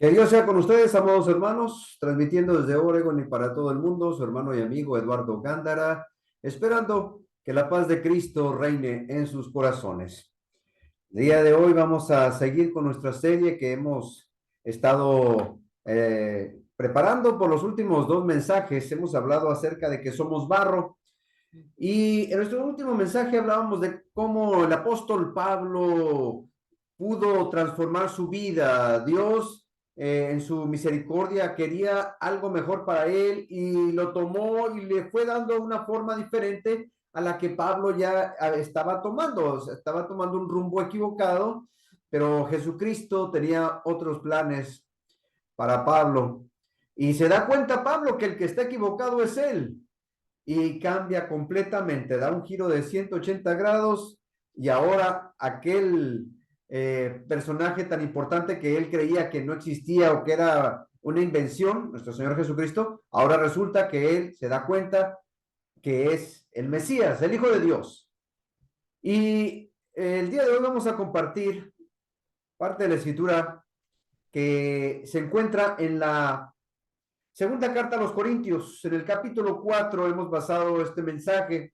Que Dios sea con ustedes, amados hermanos, transmitiendo desde Oregon y para todo el mundo, su hermano y amigo Eduardo Gándara, esperando que la paz de Cristo reine en sus corazones. El día de hoy vamos a seguir con nuestra serie que hemos estado preparando por los últimos dos mensajes. Hemos hablado acerca de que somos barro y en nuestro último mensaje hablábamos de cómo el apóstol Pablo pudo transformar su vida. Dios, en su misericordia, quería algo mejor para él y lo tomó y le fue dando una forma diferente a la que Pablo ya estaba tomando. O sea, estaba tomando un rumbo equivocado, pero Jesucristo tenía otros planes para Pablo. Y se da cuenta Pablo que el que está equivocado es él y cambia completamente, da un giro de 180 grados y ahora aquel personaje tan importante que él creía que no existía o que era una invención, nuestro Señor Jesucristo, ahora resulta que él se da cuenta que es el Mesías, el Hijo de Dios. Y el día de hoy vamos a compartir parte de la escritura que se encuentra en la segunda carta a los Corintios. En el capítulo 4 hemos basado este mensaje: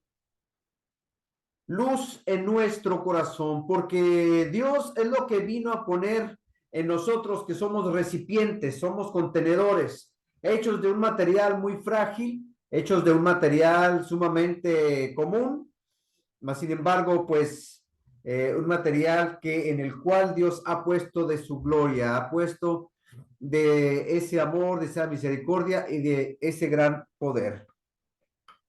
luz en nuestro corazón, porque Dios es lo que vino a poner en nosotros, que somos recipientes, somos contenedores, hechos de un material muy frágil, hechos de un material sumamente común, mas sin embargo, pues un material que en el cual Dios ha puesto de su gloria, ha puesto de ese amor, de esa misericordia y de ese gran poder.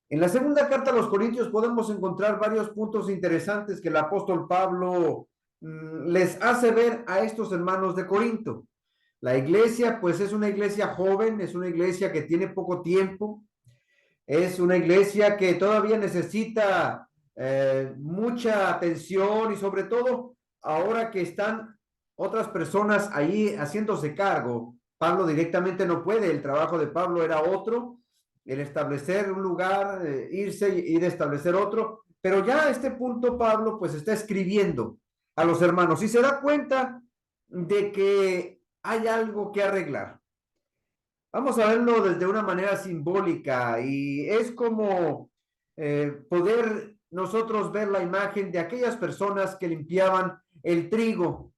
En la segunda carta a los Corintios podemos encontrar varios puntos interesantes que el apóstol Pablo les hace ver a estos hermanos de Corinto. La iglesia, pues es una iglesia joven, es una iglesia que tiene poco tiempo, es una iglesia que todavía necesita mucha atención y sobre todo ahora que están otras personas ahí haciéndose cargo. Pablo directamente no puede, el trabajo de Pablo era otro, el establecer un lugar, irse y ir a establecer otro, pero ya a este punto Pablo pues está escribiendo a los hermanos y se da cuenta de que hay algo que arreglar. Vamos a verlo desde una manera simbólica y es como poder nosotros ver la imagen de aquellas personas que limpiaban el trigo.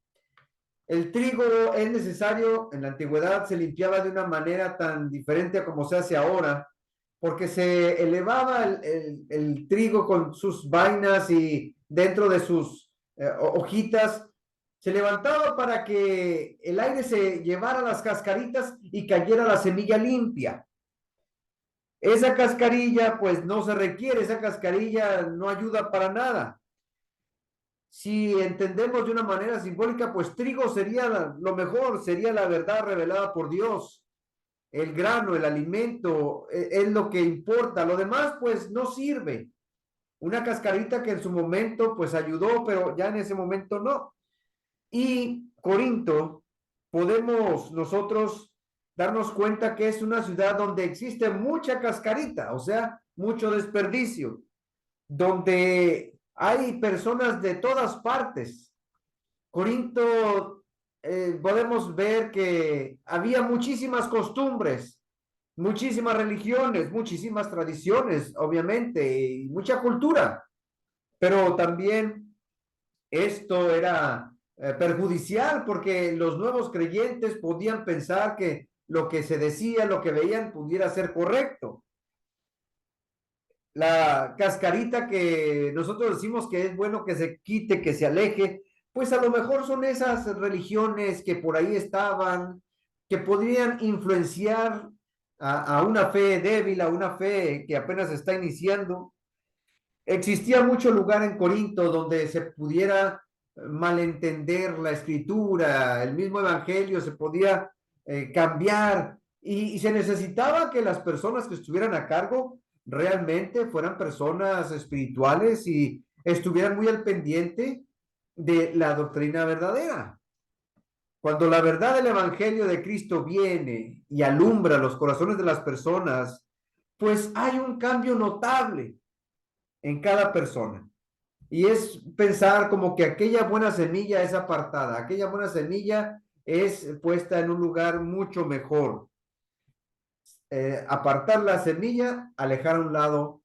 El trigo es necesario, en la antigüedad se limpiaba de una manera tan diferente a como se hace ahora, porque se elevaba el trigo con sus vainas y dentro de sus hojitas se levantaba para que el aire se llevara las cascaritas y cayera la semilla limpia. Esa cascarilla pues no se requiere, esa cascarilla no ayuda para nada. Si entendemos de una manera simbólica, pues trigo sería lo mejor, sería la verdad revelada por Dios. El grano, el alimento, es lo que importa. Lo demás pues no sirve. Una cascarita que en su momento pues ayudó, pero ya en ese momento no. Y Corinto, podemos nosotros darnos cuenta que es una ciudad donde existe mucha cascarita, o sea, mucho desperdicio, donde hay personas de todas partes. Corinto, podemos ver que había muchísimas costumbres, muchísimas religiones, muchísimas tradiciones, obviamente, y mucha cultura, pero también esto era perjudicial porque los nuevos creyentes podían pensar que lo que se decía, lo que veían, pudiera ser correcto. La cascarita que nosotros decimos que es bueno que se quite, que se aleje, pues a lo mejor son esas religiones que por ahí estaban, que podrían influenciar a una fe débil, a una fe que apenas está iniciando. Existía mucho lugar en Corinto donde se pudiera malentender la escritura, el mismo evangelio se podía cambiar y se necesitaba que las personas que estuvieran a cargo realmente fueran personas espirituales y estuvieran muy al pendiente de la doctrina verdadera. Cuando la verdad del evangelio de Cristo viene y alumbra los corazones de las personas, pues hay un cambio notable en cada persona. Y es pensar como que aquella buena semilla es apartada, aquella buena semilla es puesta en un lugar mucho mejor. Apartar la semilla, alejar a un lado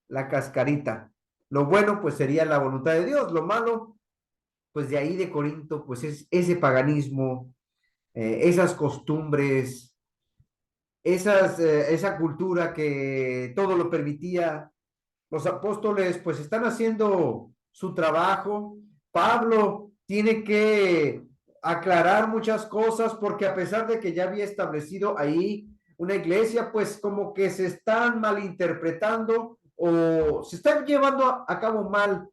la cascarita. Lo bueno, pues sería la voluntad de Dios. Lo malo, pues de ahí de Corinto, pues es ese paganismo, esas costumbres, esa cultura que todo lo permitía. Los apóstoles pues están haciendo su trabajo. Pablo tiene que aclarar muchas cosas porque a pesar de que ya había establecido ahí una iglesia, pues como que se están malinterpretando o se están llevando a cabo mal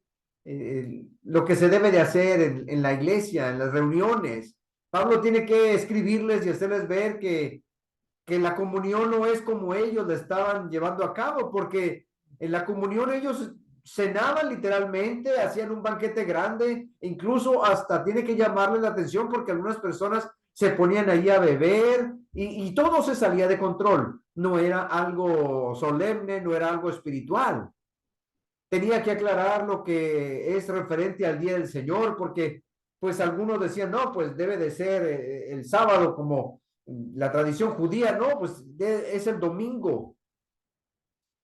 lo que se debe de hacer en la iglesia, en las reuniones. Pablo tiene que escribirles y hacerles ver que la comunión no es como ellos la estaban llevando a cabo, porque en la comunión ellos cenaban literalmente, hacían un banquete grande, incluso hasta tiene que llamarle la atención porque algunas personas se ponían ahí a beber y todo se salía de control. No era algo solemne, no era algo espiritual. Tenía que aclarar lo que es referente al día del Señor, porque pues algunos decían, no, pues debe de ser el sábado como la tradición judía, no, pues es el domingo.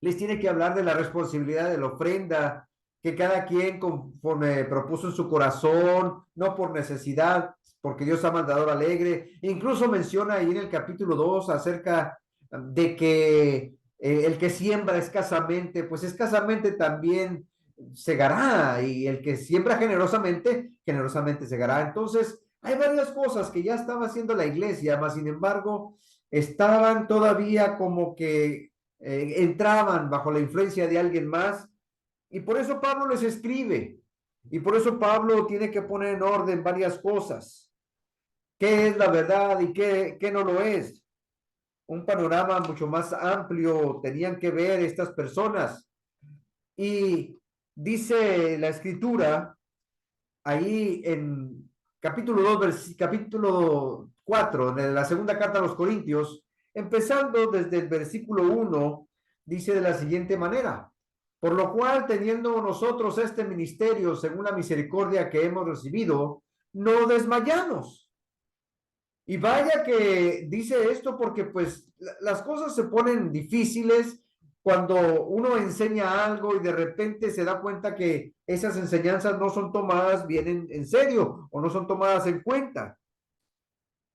Les tiene que hablar de la responsabilidad de la ofrenda, que cada quien conforme propuso en su corazón, no por necesidad, porque Dios ama al dador alegre. Incluso menciona ahí en el capítulo 2 acerca de que el que siembra escasamente, pues escasamente también segará, y el que siembra generosamente, generosamente segará. Entonces, hay varias cosas que ya estaba haciendo la iglesia, mas sin embargo, estaban todavía como que entraban bajo la influencia de alguien más, y por eso Pablo les escribe, y por eso Pablo tiene que poner en orden varias cosas, qué es la verdad y qué no lo es. Un panorama mucho más amplio tenían que ver estas personas. Y dice la escritura ahí en capítulo 2 capítulo 4 de la segunda carta a los Corintios, empezando desde el versículo 1, dice de la siguiente manera: por lo cual, teniendo nosotros este ministerio según la misericordia que hemos recibido, no desmayamos. Y vaya que dice esto porque pues las cosas se ponen difíciles cuando uno enseña algo y de repente se da cuenta que esas enseñanzas no son tomadas bien en serio o no son tomadas en cuenta.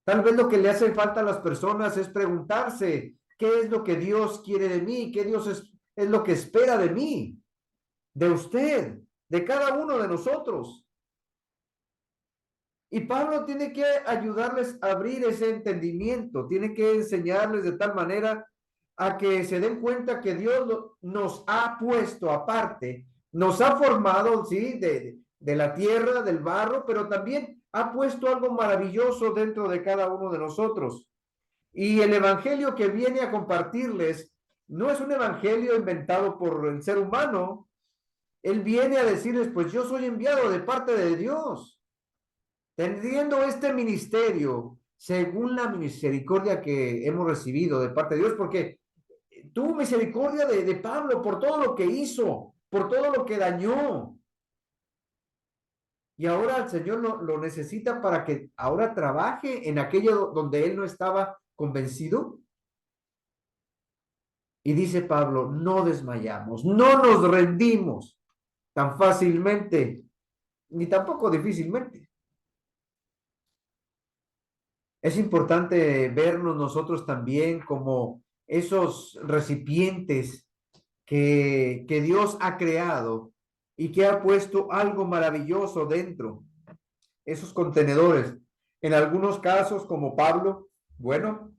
Tal vez lo que le hace falta a las personas es preguntarse, ¿qué es lo que Dios quiere de mí? ¿Qué Dios es lo que espera de mí, de usted, de cada uno de nosotros? Y Pablo tiene que ayudarles a abrir ese entendimiento, tiene que enseñarles de tal manera a que se den cuenta que Dios nos ha puesto aparte, nos ha formado, sí, de la tierra, del barro, pero también ha puesto algo maravilloso dentro de cada uno de nosotros. Y el evangelio que viene a compartirles no es un evangelio inventado por el ser humano. Él viene a decirles, pues yo soy enviado de parte de Dios, teniendo este ministerio según la misericordia que hemos recibido de parte de Dios, porque tuvo misericordia de Pablo por todo lo que hizo, por todo lo que dañó. Y ahora el Señor lo necesita para que ahora trabaje en aquello donde él no estaba convencido. Y dice Pablo, no desmayamos, no nos rendimos tan fácilmente, ni tampoco difícilmente. Es importante vernos nosotros también como esos recipientes que Dios ha creado y que ha puesto algo maravilloso dentro, esos contenedores. En algunos casos, como Pablo, bueno,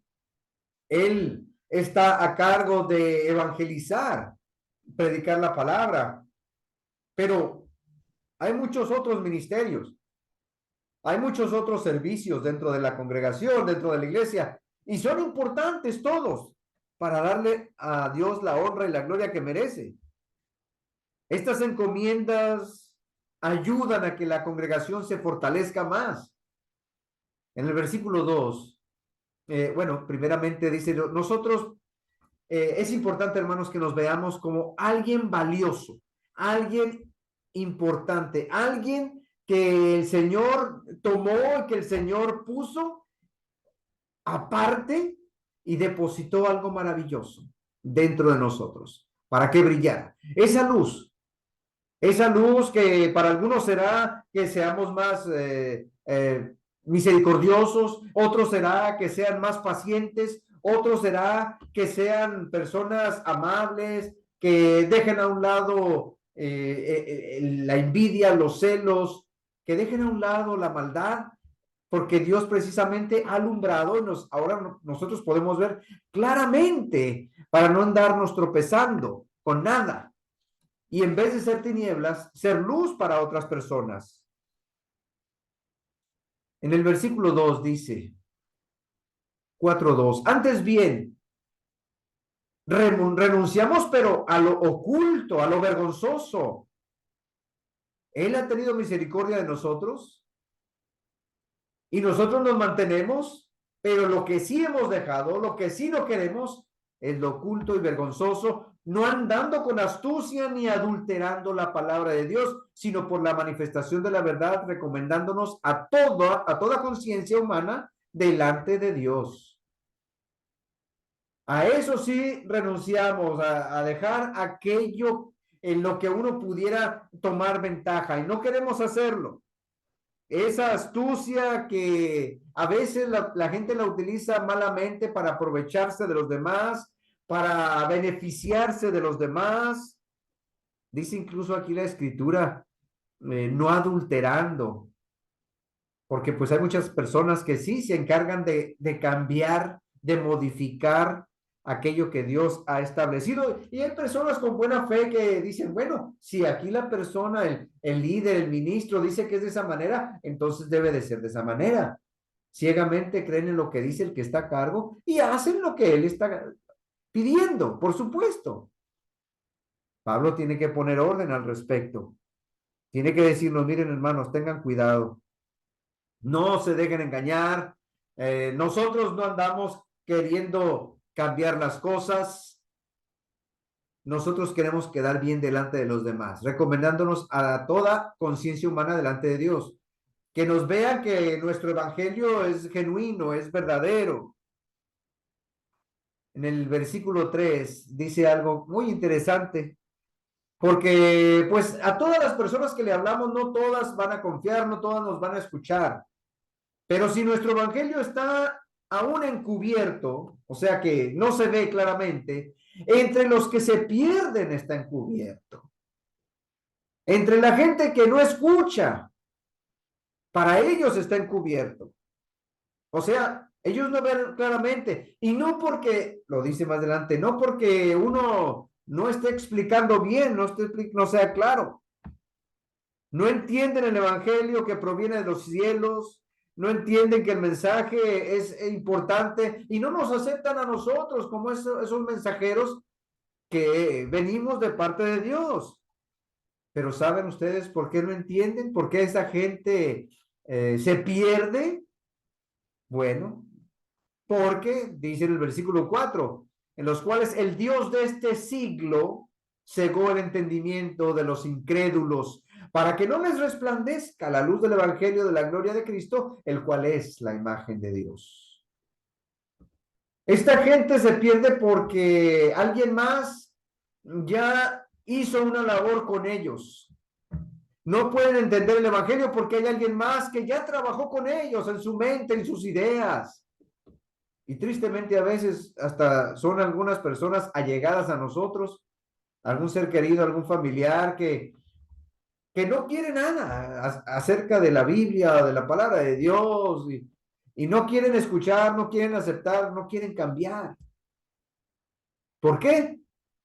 él está a cargo de evangelizar, predicar la palabra, pero hay muchos otros ministerios, hay muchos otros servicios dentro de la congregación, dentro de la iglesia, y son importantes todos para darle a Dios la honra y la gloria que merece. Estas encomiendas ayudan a que la congregación se fortalezca más. En el versículo 2, bueno, primeramente dice, nosotros, es importante, hermanos, que nos veamos como alguien valioso, alguien importante, alguien que el Señor tomó y que el Señor puso aparte y depositó algo maravilloso dentro de nosotros para que brillara. Esa luz que para algunos será que seamos más misericordiosos, otros será que sean más pacientes, otros será que sean personas amables, que dejen a un lado la envidia, los celos, que dejen a un lado la maldad, porque Dios precisamente ha alumbrado y ahora nosotros podemos ver claramente para no andarnos tropezando con nada. Y en vez de ser tinieblas, ser luz para otras personas. En el versículo 2 dice, 4:2, antes bien, renunciamos, pero a lo oculto, a lo vergonzoso. Él ha tenido misericordia de nosotros y nosotros nos mantenemos, pero lo que sí hemos dejado, lo que sí no queremos, es lo oculto y vergonzoso, no andando con astucia ni adulterando la palabra de Dios, sino por la manifestación de la verdad, recomendándonos a toda conciencia humana delante de Dios. A eso sí renunciamos, a dejar aquello en lo que uno pudiera tomar ventaja y no queremos hacerlo. Esa astucia que a veces la gente la utiliza malamente para aprovecharse de los demás, para beneficiarse de los demás. Dice incluso aquí la escritura, no adulterando, porque pues hay muchas personas que sí se encargan de cambiar, de modificar aquello que Dios ha establecido. Y hay personas con buena fe que dicen, bueno, si aquí la persona, el líder, el ministro dice que es de esa manera, entonces debe de ser de esa manera. Ciegamente creen en lo que dice el que está a cargo y hacen lo que él está pidiendo, por supuesto. Pablo tiene que poner orden al respecto. Tiene que decirnos, miren hermanos, tengan cuidado. No se dejen engañar. Nosotros no andamos queriendo cambiar las cosas. Nosotros queremos quedar bien delante de los demás, recomendándonos a toda conciencia humana delante de Dios. Que nos vean que nuestro evangelio es genuino, es verdadero. En el versículo 3 dice algo muy interesante, porque pues a todas las personas que le hablamos, no todas van a confiar, no todas nos van a escuchar. Pero si nuestro evangelio está aún encubierto, o sea que no se ve claramente, entre los que se pierden está encubierto. Entre la gente que no escucha, para ellos está encubierto. O sea, ellos no ven claramente. Y no porque, lo dice más adelante, no porque uno no esté explicando bien, no sea claro. No entienden el evangelio que proviene de los cielos, no entienden que el mensaje es importante y no nos aceptan a nosotros como esos mensajeros que venimos de parte de Dios. Pero ¿saben ustedes por qué no entienden? ¿Por qué esa gente se pierde? Bueno, porque dice en el versículo 4, en los cuales el Dios de este siglo cegó el entendimiento de los incrédulos, para que no les resplandezca la luz del evangelio de la gloria de Cristo, el cual es la imagen de Dios. Esta gente se pierde porque alguien más ya hizo una labor con ellos. No pueden entender el evangelio porque hay alguien más que ya trabajó con ellos en su mente, en sus ideas. Y tristemente a veces hasta son algunas personas allegadas a nosotros, algún ser querido, algún familiar que no quiere nada acerca de la Biblia, de la palabra de Dios, y no quieren escuchar, no quieren aceptar, no quieren cambiar. ¿Por qué?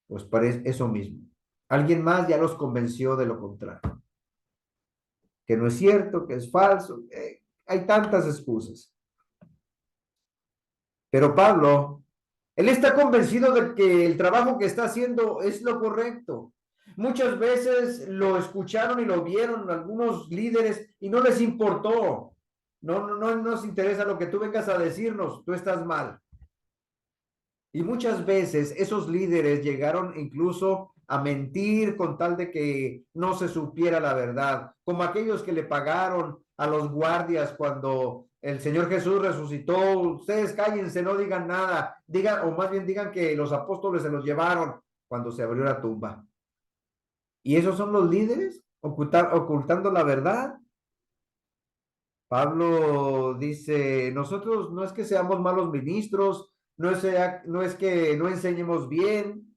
Pues parece eso mismo. Alguien más ya los convenció de lo contrario, que no es cierto, que es falso. Hay tantas excusas. Pero Pablo, él está convencido de que el trabajo que está haciendo es lo correcto. Muchas veces lo escucharon y lo vieron algunos líderes y no les importó. No nos interesa lo que tú vengas a decirnos, tú estás mal. Y muchas veces esos líderes llegaron incluso a mentir con tal de que no se supiera la verdad, como aquellos que le pagaron a los guardias cuando el Señor Jesús resucitó. Ustedes cállense, no digan nada, digan, o más bien digan que los apóstoles se los llevaron cuando se abrió la tumba. ¿Y esos son los líderes? Ocultando la verdad. Pablo dice, nosotros no es que seamos malos ministros, no es que no enseñemos bien.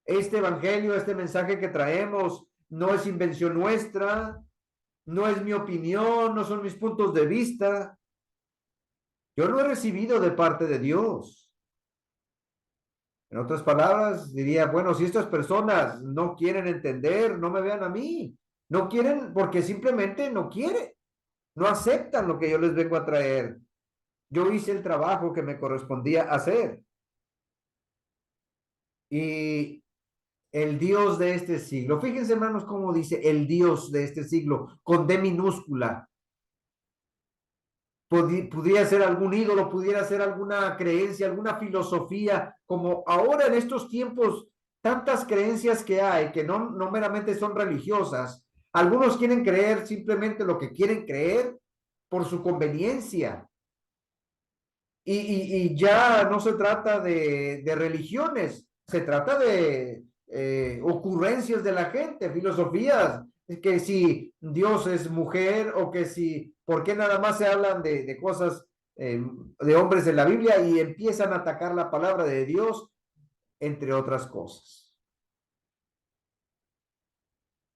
Este evangelio, este mensaje que traemos, no es invención nuestra, no es mi opinión, no son mis puntos de vista. Yo lo he recibido de parte de Dios. En otras palabras, diría, bueno, si estas personas no quieren entender, no me vean a mí. No quieren porque simplemente no quieren. No aceptan lo que yo les vengo a traer. Yo hice el trabajo que me correspondía hacer. Y el Dios de este siglo, fíjense hermanos cómo dice el Dios de este siglo, con D minúscula. Pudiera ser algún ídolo, pudiera ser alguna creencia, alguna filosofía, como ahora en estos tiempos, tantas creencias que hay que no meramente son religiosas. Algunos quieren creer simplemente lo que quieren creer por su conveniencia. Y ya no se trata de religiones, se trata de ocurrencias de la gente, filosofías, que si Dios es mujer o que si, ¿por qué nada más se hablan de cosas de hombres en la Biblia y empiezan a atacar la palabra de Dios, entre otras cosas?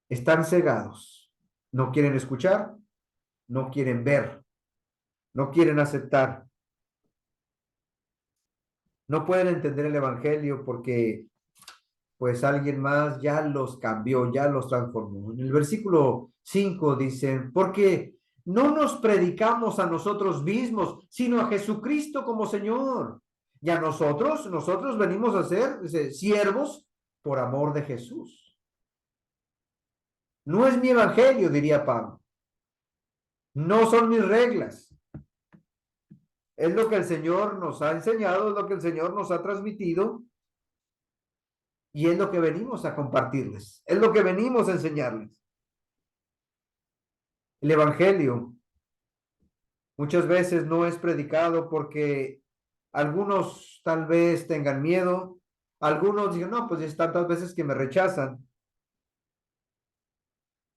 Están cegados, no quieren escuchar, no quieren ver, no quieren aceptar, no pueden entender el Evangelio porque pues alguien más ya los cambió, ya los transformó. En el versículo 5 dicen, porque no nos predicamos a nosotros mismos, sino a Jesucristo como Señor. Y a nosotros venimos a ser siervos por amor de Jesús. No es mi evangelio, diría Pablo. No son mis reglas. Es lo que el Señor nos ha enseñado, es lo que el Señor nos ha transmitido y es lo que venimos a compartirles, es lo que venimos a enseñarles. El evangelio muchas veces no es predicado porque algunos tal vez tengan miedo, algunos digan, no, pues es tantas veces que me rechazan,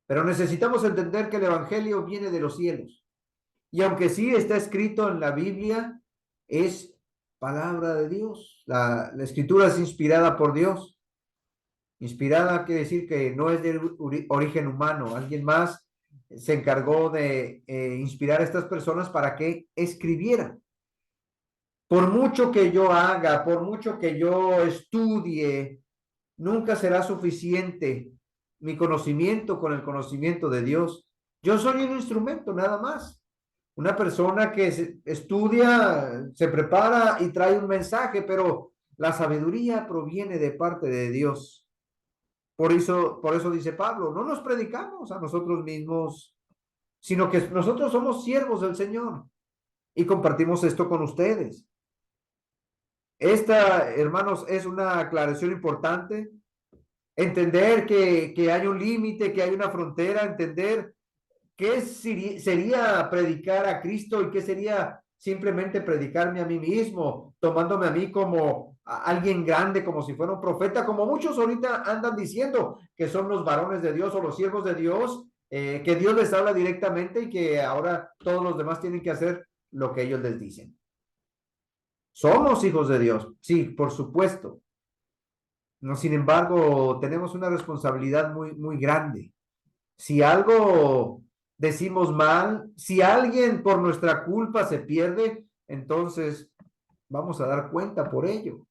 pero necesitamos entender que el evangelio viene de los cielos. Y aunque sí está escrito en la Biblia, es palabra de Dios. La escritura es inspirada por Dios. Inspirada quiere decir que no es de origen humano. Alguien más se encargó de inspirar a estas personas para que escribieran. Por mucho que yo haga, por mucho que yo estudie, nunca será suficiente mi conocimiento con el conocimiento de Dios. Yo soy un instrumento, nada más. Una persona que estudia, se prepara y trae un mensaje, pero la sabiduría proviene de parte de Dios. Por eso dice Pablo, no nos predicamos a nosotros mismos, sino que nosotros somos siervos del Señor y compartimos esto con ustedes. Esta, hermanos, es una aclaración importante. Entender que hay un límite, que hay una frontera, entender qué sería predicar a Cristo y qué sería simplemente predicarme a mí mismo, tomándome a mí como a alguien grande, como si fuera un profeta, como muchos ahorita andan diciendo que son los varones de Dios o los siervos de Dios, que Dios les habla directamente y que ahora todos los demás tienen que hacer lo que ellos les dicen. Somos hijos de Dios, sí, por supuesto. No, sin embargo, tenemos una responsabilidad muy grande. Si algo decimos mal, si alguien por nuestra culpa se pierde, entonces vamos a dar cuenta por ello.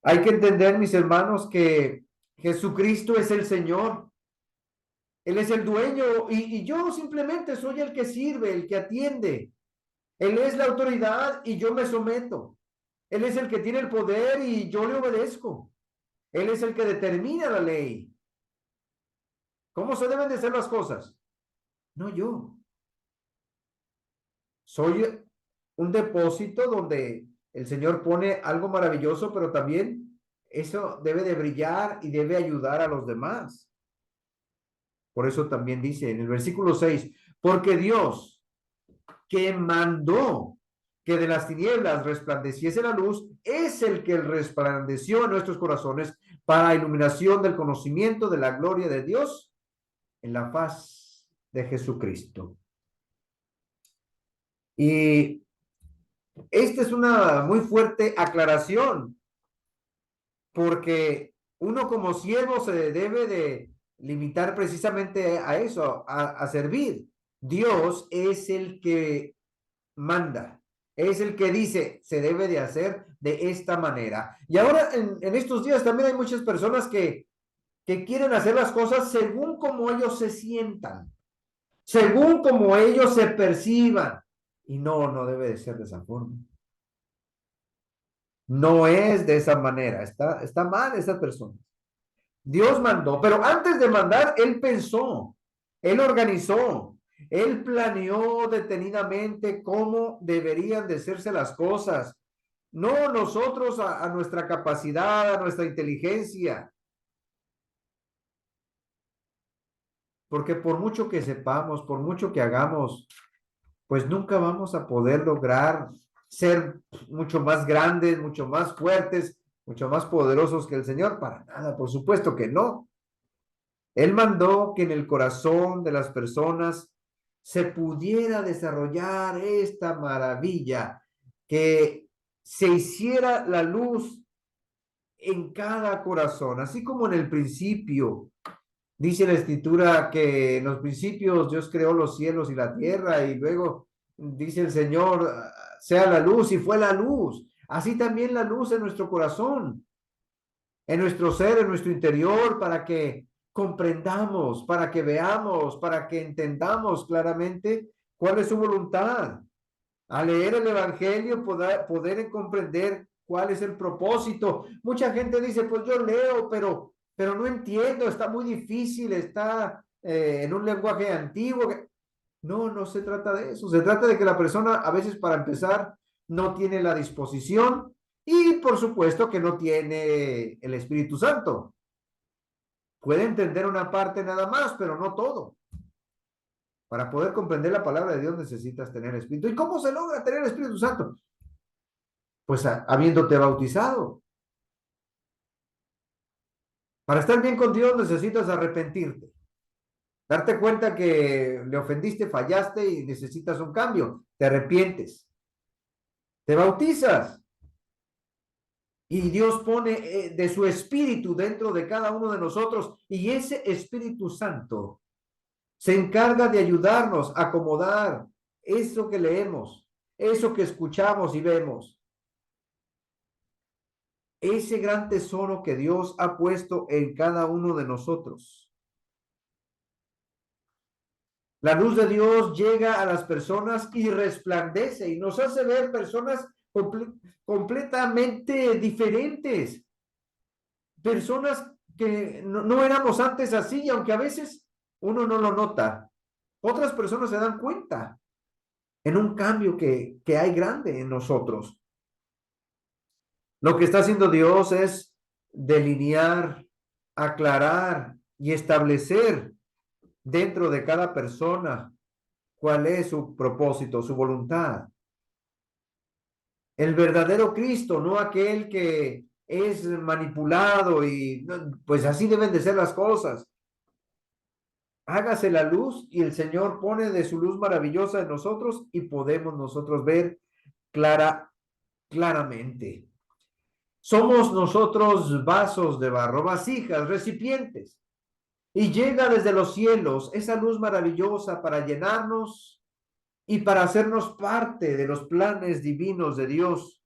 Hay que entender, mis hermanos, que Jesucristo es el Señor. Él es el dueño y yo simplemente soy el que sirve, el que atiende. Él es la autoridad y yo me someto. Él es el que tiene el poder y yo le obedezco. Él es el que determina la ley. ¿Cómo se deben de hacer las cosas? No yo. Soy un depósito donde el Señor pone algo maravilloso, pero también eso debe de brillar y debe ayudar a los demás. Por eso también dice en el versículo 6, porque Dios que mandó que de las tinieblas resplandeciese la luz, es el que resplandeció en nuestros corazones para iluminación del conocimiento de la gloria de Dios en la faz de Jesucristo. Y esta es una muy fuerte aclaración, porque uno como siervo se debe de limitar precisamente a eso, a servir. Dios es el que manda, es el que dice, se debe de hacer de esta manera. Y ahora en estos días también hay muchas personas que quieren hacer las cosas según como ellos se sientan, según como ellos se perciban. Y no, no debe de ser de esa forma. No es de esa manera, está mal esa persona. Dios mandó, pero antes de mandar, Él pensó, Él organizó, Él planeó detenidamente cómo deberían de hacerse las cosas. No nosotros a nuestra capacidad, a nuestra inteligencia, porque por mucho que sepamos, por mucho que hagamos, pues nunca vamos a poder lograr ser mucho más grandes, mucho más fuertes, mucho más poderosos que el Señor. Para nada, por supuesto que no. Él mandó que en el corazón de las personas se pudiera desarrollar esta maravilla, que se hiciera la luz en cada corazón, así como en el principio. Dice la escritura que en los principios Dios creó los cielos y la tierra y luego dice el Señor, sea la luz y fue la luz. Así también la luz en nuestro corazón, en nuestro ser, en nuestro interior, para que comprendamos, para que veamos, para que entendamos claramente cuál es su voluntad. Al leer el Evangelio, poder comprender cuál es el propósito. Mucha gente dice, pues yo leo, pero no entiendo, está muy difícil, está en un lenguaje antiguo. No, no se trata de eso. Se trata de que la persona, a veces para empezar, no tiene la disposición y por supuesto que no tiene el Espíritu Santo. Puede entender una parte nada más, pero no todo. Para poder comprender la palabra de Dios necesitas tener Espíritu. ¿Y cómo se logra tener el Espíritu Santo? Pues habiéndote bautizado. Para estar bien con Dios necesitas arrepentirte. Darte cuenta que le ofendiste, fallaste y necesitas un cambio. Te arrepientes. Te bautizas. Y Dios pone de su espíritu dentro de cada uno de nosotros. Y ese Espíritu Santo se encarga de ayudarnos a acomodar eso que leemos, eso que escuchamos y vemos. Ese gran tesoro que Dios ha puesto en cada uno de nosotros. La luz de Dios llega a las personas y resplandece y nos hace ver personas completamente diferentes. Personas que no éramos antes así, y aunque a veces uno no lo nota, otras personas se dan cuenta en un cambio que hay grande en nosotros. Lo que está haciendo Dios es delinear, aclarar y establecer dentro de cada persona cuál es su propósito, su voluntad. El verdadero Cristo, no aquel que es manipulado y pues así deben de ser las cosas. Hágase la luz y el Señor pone de su luz maravillosa en nosotros y podemos nosotros ver claramente. Somos nosotros vasos de barro, vasijas, recipientes. Y llega desde los cielos esa luz maravillosa para llenarnos y para hacernos parte de los planes divinos de Dios.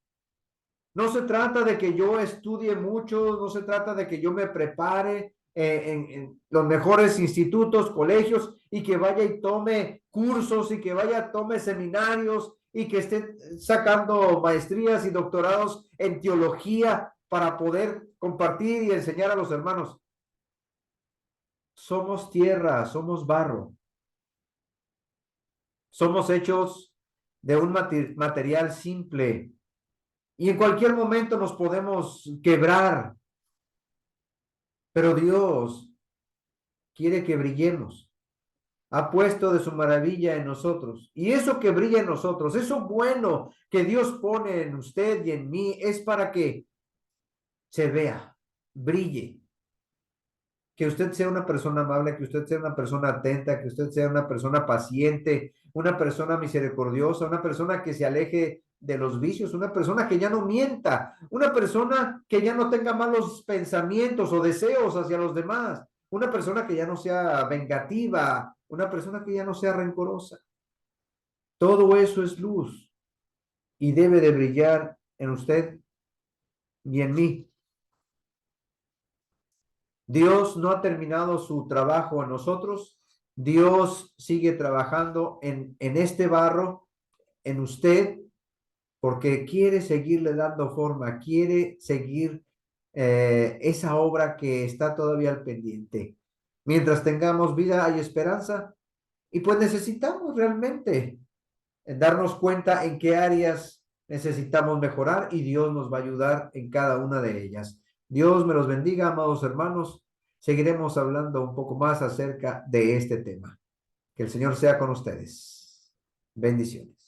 No se trata de que yo estudie mucho, no se trata de que yo me prepare en los mejores institutos, colegios, y que vaya y tome cursos y que vaya, tome seminarios y que esté sacando maestrías y doctorados en teología para poder compartir y enseñar a los hermanos. Somos tierra, somos barro. Somos hechos de un material simple y en cualquier momento nos podemos quebrar Pero Dios quiere que brillemos. Ha puesto de su maravilla en nosotros. Y eso que brilla en nosotros, eso bueno que Dios pone en usted y en mí, es para que se vea, brille, que usted sea una persona amable, que usted sea una persona atenta, que usted sea una persona paciente, una persona misericordiosa, una persona que se aleje de los vicios, una persona que ya no mienta, una persona que ya no tenga malos pensamientos o deseos hacia los demás, una persona que ya no sea vengativa, una persona que ya no sea rencorosa. Todo eso es luz y debe de brillar en usted y en mí. Dios no ha terminado su trabajo en nosotros. Dios sigue trabajando en este barro, en usted, porque quiere seguirle dando forma, quiere seguir esa obra que está todavía al pendiente. Mientras tengamos vida hay esperanza y pues necesitamos realmente darnos cuenta en qué áreas necesitamos mejorar y Dios nos va a ayudar en cada una de ellas. Dios me los bendiga, amados hermanos. Seguiremos hablando un poco más acerca de este tema. Que el Señor sea con ustedes. Bendiciones.